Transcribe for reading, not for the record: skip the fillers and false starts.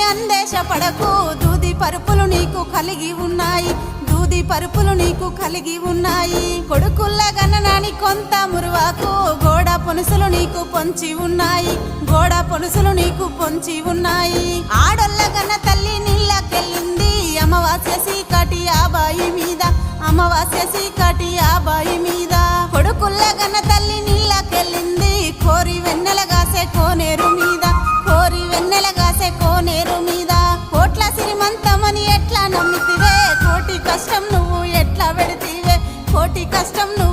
అందేశపడకు దూది పరుపులు నీకు కలిగి ఉన్నాయి, దూది పరుపులు నీకు కలిగి ఉన్నాయి. కొడుకుల్ల గణనాని కొంత మురువాకు గోడ పొనుసులు నీకు పొంచి ఉన్నాయి, గోడ పొనుసులు నీకు పొంచి ఉన్నాయి. ఆడొల్ల గన్న తల్లి నీళ్ళకెళ్ళింది అమావాస్య చీకటి ఆ బాయి మీద, అమావాస్య చీకటి ఆ బాయి మీద. కొడుకుల్ల గన్న తల్లి నీళ్ళకెళ్ళింది కోరి వెన్నెలగాసే కోనేరు మీద, కోరి వెన్నెలగాసే కోనేరు మీద. కోట్ల సిరిమంతమని ఎట్లా నమ్మితివే, కోటి కష్టం నువ్వు ఎట్లా పెడితివే, కోటి కష్టం నువ్వు